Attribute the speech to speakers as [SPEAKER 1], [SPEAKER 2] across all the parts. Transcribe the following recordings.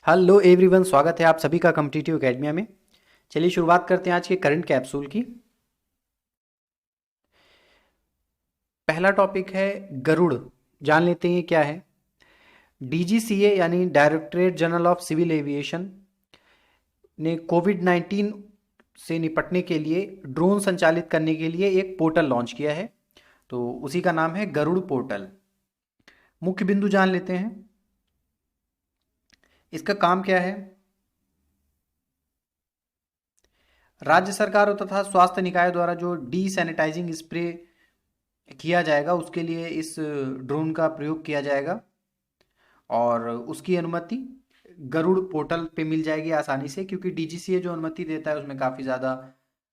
[SPEAKER 1] Hello everyone, स्वागत है आप सभी का कॉम्पिटिटिव एकेडमिया में। चलिए शुरुआत करते हैं आज के करंट कैप्सूल की। पहला टॉपिक है गरुड़। जान लेते हैं ये क्या है। डीजीसीए यानी directorate general of civil aviation ने कोविड 19 से निपटने के लिए ड्रोन संचालित करने के लिए एक पोर्टल लॉन्च किया है। तो उसी का नाम है गरुड़ पोर्टल। मुख्य बिंदु जान लेते हैं। इसका काम क्या है। राज्य सरकारों तथा स्वास्थ्य निकाय द्वारा जो डी सैनिटाइजिंग स्प्रे किया जाएगा उसके लिए इस ड्रोन का प्रयोग किया जाएगा और उसकी अनुमति गरुड़ पोर्टल पे मिल जाएगी आसानी से, क्योंकि डीजीसीए जो अनुमति देता है उसमें काफ़ी ज़्यादा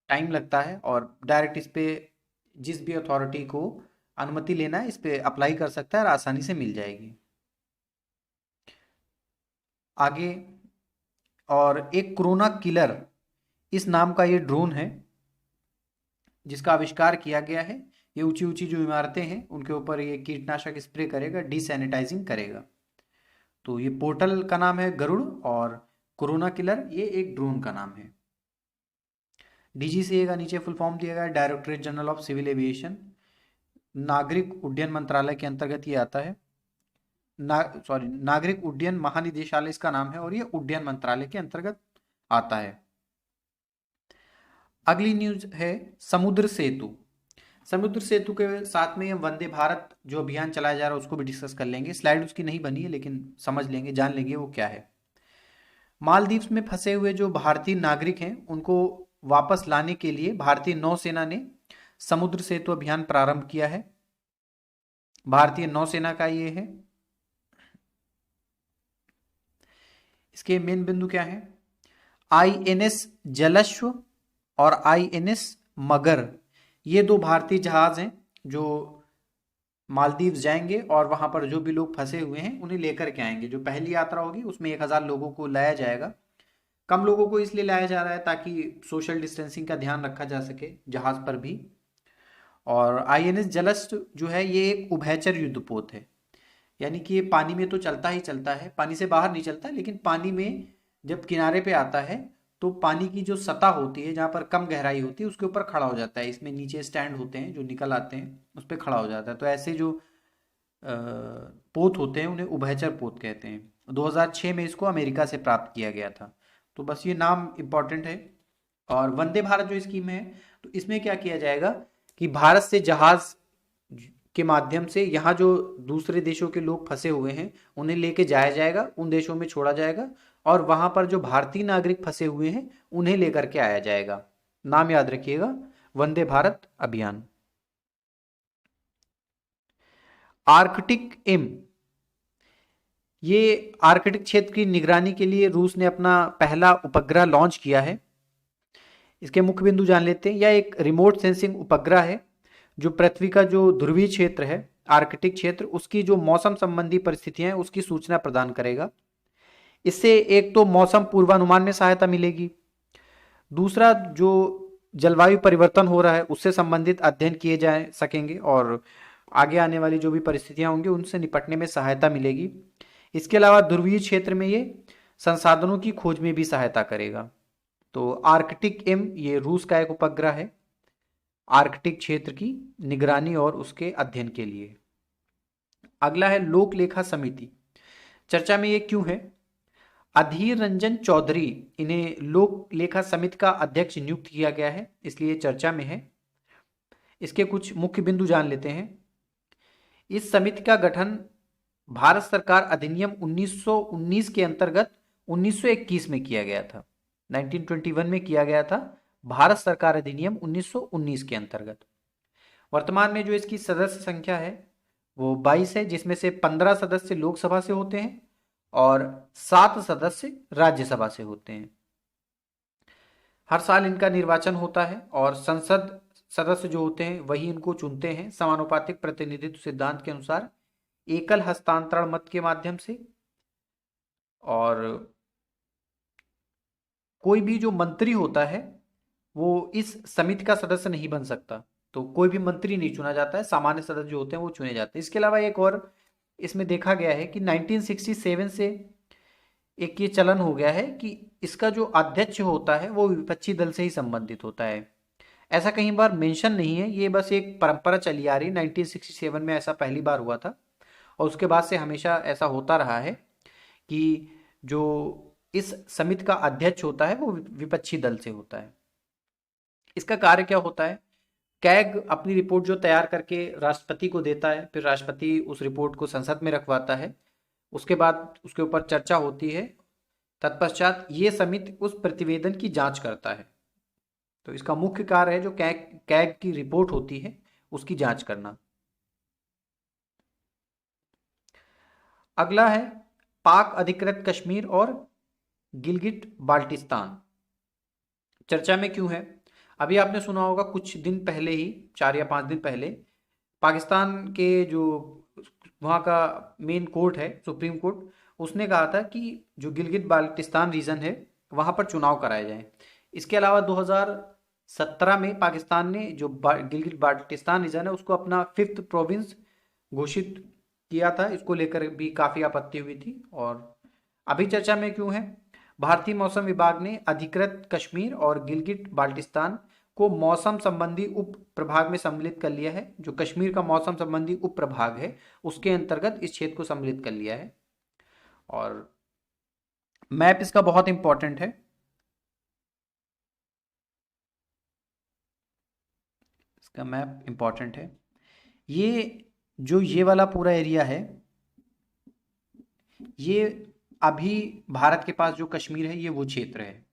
[SPEAKER 1] टाइम लगता है और डायरेक्ट इस पे जिस भी अथॉरिटी को अनुमति लेना है इस पे अप्लाई कर सकता है और आसानी से मिल जाएगी। आगे, और एक कोरोना किलर इस नाम का ये ड्रोन है जिसका आविष्कार किया गया है। ये ऊंची ऊंची जो इमारतें हैं उनके ऊपर ये कीटनाशक स्प्रे करेगा, डिसैनिटाइजिंग करेगा। तो ये पोर्टल का नाम है गरुड़ और कोरोना किलर ये एक ड्रोन का नाम है। डीजीसीए का नीचे फुल फॉर्म दिया गया है, directorate general of civil aviation. नागरिक उड्डयन मंत्रालय के अंतर्गत ये आता है। नागरिक उड्डयन महानिदेशालय इसका नाम है और ये उड्डयन मंत्रालय के अंतर्गत आता है। अगली न्यूज है समुद्र सेतु। समुद्र सेतु के साथ में वंदे भारत जो अभियान चलाया जा रहा है उसको भी डिस्कस कर लेंगे। स्लाइड उसकी नहीं बनी है लेकिन समझ लेंगे, जान लेंगे वो क्या है। मालदीव्स में फंसे हुए जो भारतीय नागरिक हैं उनको वापस लाने के लिए भारतीय नौसेना ने समुद्र सेतु अभियान प्रारंभ किया है। भारतीय नौसेना का ये है। इसके मेन बिंदु क्या है। आईएनएस जलश्व और आईएनएस मगर ये दो भारतीय जहाज हैं जो मालदीव जाएंगे और वहां पर जो भी लोग फंसे हुए हैं उन्हें लेकर के आएंगे। जो पहली यात्रा होगी उसमें 1000 लोगों को लाया जाएगा। कम लोगों को इसलिए लाया जा रहा है ताकि सोशल डिस्टेंसिंग का ध्यान रखा जा सके जहाज पर भी। और आईएनएस जलस्व जो है ये एक उभयचर युद्धपोत है, यानी कि ये पानी में तो चलता ही चलता है, पानी से बाहर नहीं चलता, लेकिन पानी में जब किनारे पे आता है तो पानी की जो सतह होती है जहाँ पर कम गहराई होती है उसके ऊपर खड़ा हो जाता है। इसमें नीचे स्टैंड होते हैं जो निकल आते हैं उस पर खड़ा हो जाता है। तो ऐसे जो पोत होते हैं उन्हें उभयचर पोत कहते हैं। 2006 में इसको अमेरिका से प्राप्त किया गया था। तो बस ये नाम इम्पॉर्टेंट है। और वंदे भारत जो स्कीम है तो इसमें क्या किया जाएगा कि भारत से जहाज के माध्यम से यहाँ जो दूसरे देशों के लोग फंसे हुए हैं उन्हें लेके जाया जाएगा, उन देशों में छोड़ा जाएगा और वहां पर जो भारतीय नागरिक फंसे हुए हैं उन्हें लेकर के आया जाएगा। नाम याद रखिएगा, वंदे भारत अभियान। आर्कटिक एम, ये आर्कटिक क्षेत्र की निगरानी के लिए रूस ने अपना पहला उपग्रह लॉन्च किया है। इसके मुख्य बिंदु जान लेते हैं। यह एक रिमोट सेंसिंग उपग्रह है जो पृथ्वी का जो ध्रुवीय क्षेत्र है, आर्कटिक क्षेत्र, उसकी जो मौसम संबंधी परिस्थितियां हैं उसकी सूचना प्रदान करेगा। इससे एक तो मौसम पूर्वानुमान में सहायता मिलेगी, दूसरा जो जलवायु परिवर्तन हो रहा है उससे संबंधित अध्ययन किए जा सकेंगे और आगे आने वाली जो भी परिस्थितियां होंगी उनसे निपटने में सहायता मिलेगी। इसके अलावा ध्रुवीय क्षेत्र में ये संसाधनों की खोज में भी सहायता करेगा। तो आर्कटिक एम ये रूस का एक उपग्रह है आर्कटिक क्षेत्र की निगरानी और उसके अध्ययन के लिए। अगला है लोक लेखा समिति। चर्चा में ये क्यों है। अधीर रंजन चौधरी, इन्हें लोक लेखा समिति का अध्यक्ष नियुक्त किया गया है, इसलिए चर्चा में है। इसके कुछ मुख्य बिंदु जान लेते हैं। इस समिति का गठन भारत सरकार अधिनियम 1919 के अंतर्गत 1921 में किया गया था। 1921 में किया गया था भारत सरकार अधिनियम 1919 के अंतर्गत। वर्तमान में जो इसकी सदस्य संख्या है वो 22 है, जिसमें से 15 सदस्य लोकसभा से होते हैं और 7 सदस्य राज्यसभा से होते हैं। हर साल इनका निर्वाचन होता है और संसद सदस्य जो होते हैं वही इनको चुनते हैं समानुपातिक प्रतिनिधित्व सिद्धांत के अनुसार, एकल हस्तांतरण मत के माध्यम से। और कोई भी जो मंत्री होता है वो इस समिति का सदस्य नहीं बन सकता, तो कोई भी मंत्री नहीं चुना जाता है, सामान्य सदस्य जो होते हैं वो चुने जाते हैं। इसके अलावा एक और इसमें देखा गया है कि 1967 से एक ये चलन हो गया है कि इसका जो अध्यक्ष होता है वो विपक्षी दल से ही संबंधित होता है। ऐसा कई बार मेंशन नहीं है, ये बस एक परंपरा चली आ रही। 1967 में ऐसा पहली बार हुआ था और उसके बाद से हमेशा ऐसा होता रहा है कि जो इस समिति का अध्यक्ष होता है वो विपक्षी दल से होता है। इसका कार्य क्या होता है? कैग अपनी रिपोर्ट जो तैयार करके राष्ट्रपति को देता है, फिर राष्ट्रपति उस रिपोर्ट को संसद में रखवाता है, उसके बाद उसके ऊपर चर्चा होती है, तत्पश्चात ये समिति उस प्रतिवेदन की जांच करता है। तो इसका मुख्य कार्य है जो कैग की रिपोर्ट होती है उसकी जांच करना। अगला है पाक अधिकृत कश्मीर और गिलगिट बाल्टिस्तान। चर्चा में क्यों है? अभी आपने सुना होगा कुछ दिन पहले ही, 4 या 5 दिन पहले, पाकिस्तान के जो वहाँ का मेन कोर्ट है, सुप्रीम कोर्ट, उसने कहा था कि जो गिलगित बाल्टिस्तान रीजन है वहाँ पर चुनाव कराए जाएं। इसके अलावा 2017 में पाकिस्तान ने जो गिलगित बाल्टिस्तान रीजन है उसको अपना 5th प्रोविंस घोषित किया था। इसको लेकर भी काफ़ी आपत्ति हुई थी। और अभी चर्चा में क्यों है? भारतीय मौसम विभाग ने अधिकृत कश्मीर और गिलगिट बाल्टिस्तान को मौसम संबंधी उप प्रभाग में सम्मिलित कर लिया है। जो कश्मीर का मौसम संबंधी उप प्रभाग है उसके अंतर्गत इस क्षेत्र को सम्मिलित कर लिया है। और मैप इसका बहुत इंपॉर्टेंट है। इसका मैप इंपॉर्टेंट है। ये वाला पूरा एरिया है, ये अभी भारत के पास जो कश्मीर है ये वो क्षेत्र है।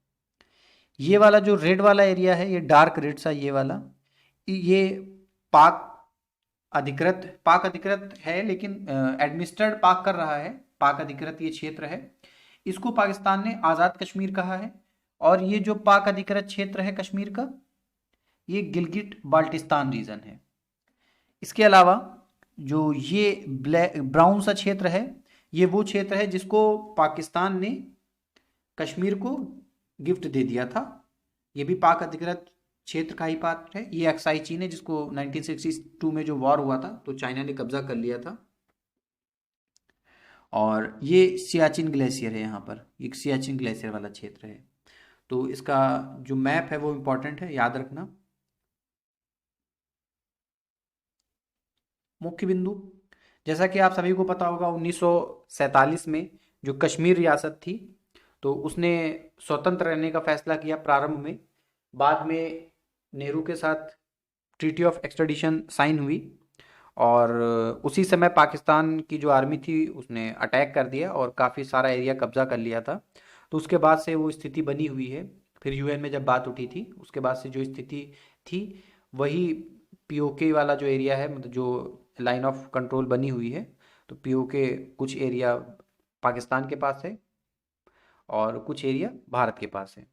[SPEAKER 1] ये वाला जो रेड वाला एरिया है, ये डार्क रेड सा, ये वाला, ये पाक पाक अधिकृत है, लेकिन एडमिनिस्ट्रेड पाक कर रहा है। पाक अधिकृत ये क्षेत्र है, इसको पाकिस्तान ने आज़ाद कश्मीर कहा है। और ये जो पाक अधिकृत क्षेत्र है कश्मीर का, ये गिलगिट बाल्टिस्तान रीजन है। इसके अलावा जो ये ब्राउन सा क्षेत्र है, ये वो क्षेत्र है जिसको पाकिस्तान ने कश्मीर को गिफ्ट दे दिया था। ये भी पाक अधिकृत क्षेत्र का ही पार्ट है। ये एक्साई चीन है जिसको 1962 में जो वॉर हुआ था तो चाइना ने कब्जा कर लिया था। और ये सियाचिन ग्लेशियर है, यहाँ पर एक सियाचिन ग्लेशियर वाला क्षेत्र है। तो इसका जो मैप है वो इम्पोर्टेंट है, याद रखना। मुख्य बिंदु, जैसा कि आप सभी को पता होगा 1947 में जो कश्मीर रियासत थी तो उसने स्वतंत्र रहने का फैसला किया प्रारंभ में। बाद में नेहरू के साथ ट्रीटी ऑफ एक्सट्रेडिशन साइन हुई और उसी समय पाकिस्तान की जो आर्मी थी उसने अटैक कर दिया और काफ़ी सारा एरिया कब्जा कर लिया था। तो उसके बाद से वो स्थिति बनी हुई है। फिर यूएन में जब बात उठी थी उसके बाद से जो स्थिति थी वही पीओके वाला जो एरिया है, मतलब जो लाइन ऑफ कंट्रोल बनी हुई है, तो पीओके कुछ एरिया पाकिस्तान के पास है और कुछ एरिया भारत के पास है।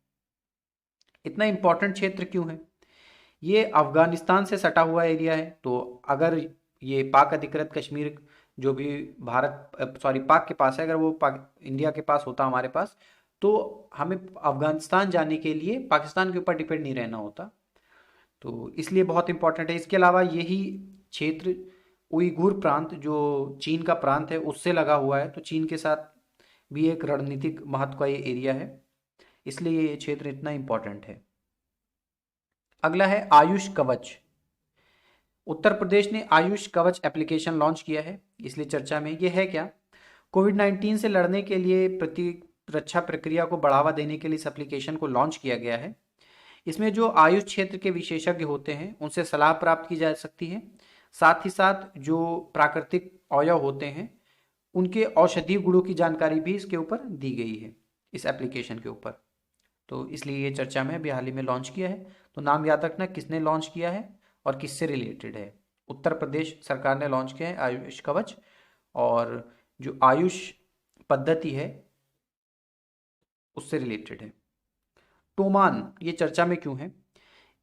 [SPEAKER 1] इतना इम्पोर्टेंट क्षेत्र क्यों है? ये अफगानिस्तान से सटा हुआ एरिया है। तो अगर ये पाक अधिकृत कश्मीर जो भी पाक के पास है, अगर वो इंडिया के पास होता, हमारे पास, तो हमें अफगानिस्तान जाने के लिए पाकिस्तान के ऊपर डिपेंड नहीं रहना होता। तो इसलिए बहुत इंपॉर्टेंट है। इसके अलावा यही क्षेत्र उइगुर प्रांत जो चीन का प्रांत है उससे लगा हुआ है, तो चीन के साथ भी एक रणनीतिक महत्व का ये एरिया है, इसलिए ये क्षेत्र इतना इम्पोर्टेंट है। अगला है आयुष कवच। उत्तर प्रदेश ने आयुष कवच एप्लीकेशन लॉन्च किया है, इसलिए चर्चा में। ये है क्या? कोविड-19 से लड़ने के लिए प्रतिरक्षा प्रक्रिया को बढ़ावा देने के लिए इस एप्लीकेशन को लॉन्च किया गया है। इसमें जो आयुष क्षेत्र के विशेषज्ञ होते हैं उनसे सलाह प्राप्त की जा सकती है। साथ ही साथ जो प्राकृतिक अवयव होते हैं उनके औषधीय गुणों की जानकारी भी इसके ऊपर दी गई है, इस एप्लीकेशन के ऊपर। तो इसलिए ये चर्चा में अभी हाल ही में लॉन्च किया है। तो नाम याद रखना किसने लॉन्च किया है और किससे रिलेटेड है। उत्तर प्रदेश सरकार ने लॉन्च किया है आयुष कवच, और जो आयुष पद्धति है उससे रिलेटेड है। टोमान ये चर्चा में क्यों है?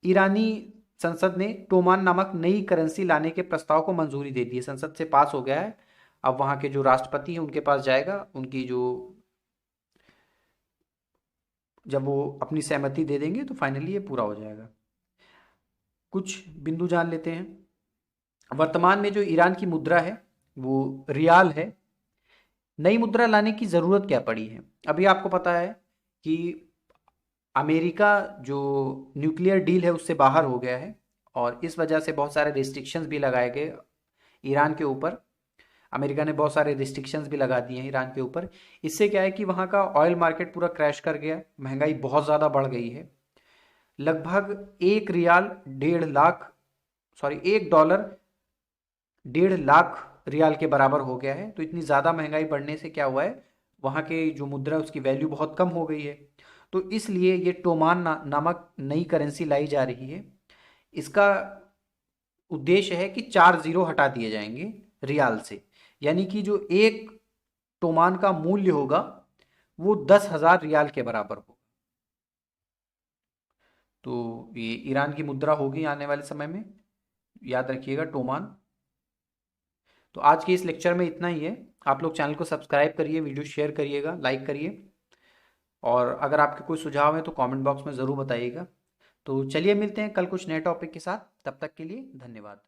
[SPEAKER 1] ईरानी संसद ने टोमान नामक नई करेंसी लाने के प्रस्ताव को मंजूरी दे दी है, संसद से पास हो गया है। अब वहाँ के जो राष्ट्रपति हैं उनके पास जाएगा, उनकी जो जब वो अपनी सहमति दे देंगे तो फाइनली ये पूरा हो जाएगा। कुछ बिंदु जान लेते हैं। वर्तमान में जो ईरान की मुद्रा है वो रियाल है। नई मुद्रा लाने की ज़रूरत क्या पड़ी है? अभी आपको पता है कि अमेरिका जो न्यूक्लियर डील है उससे बाहर हो गया है, और इस वजह से बहुत सारे रिस्ट्रिक्शंस भी लगाए गए ईरान के ऊपर। अमेरिका ने बहुत सारे रिस्ट्रिक्शंस भी लगा दिए हैं ईरान के ऊपर। इससे क्या है कि वहाँ का ऑयल मार्केट पूरा क्रैश कर गया, महंगाई बहुत ज़्यादा बढ़ गई है। लगभग एक रियाल 1.5 लाख, सॉरी $1 1.5 लाख रियाल के बराबर हो गया है। तो इतनी ज़्यादा महंगाई बढ़ने से क्या हुआ है, वहाँ के जो मुद्रा है उसकी वैल्यू बहुत कम हो गई है। तो इसलिए ये टोमान नामक नई करेंसी लाई जा रही है। इसका उद्देश्य है कि 4 जीरो हटा दिए जाएंगे रियाल से, यानी कि जो एक टोमान का मूल्य होगा वो 10,000 रियाल के बराबर होगा। तो ये ईरान की मुद्रा होगी आने वाले समय में, याद रखिएगा, टोमान। तो आज के इस लेक्चर में इतना ही है। आप लोग चैनल को सब्सक्राइब करिए, वीडियो शेयर करिएगा, लाइक करिए, और अगर आपके कोई सुझाव है तो कमेंट बॉक्स में ज़रूर बताइएगा। तो चलिए मिलते हैं कल कुछ नए टॉपिक के साथ, तब तक के लिए धन्यवाद।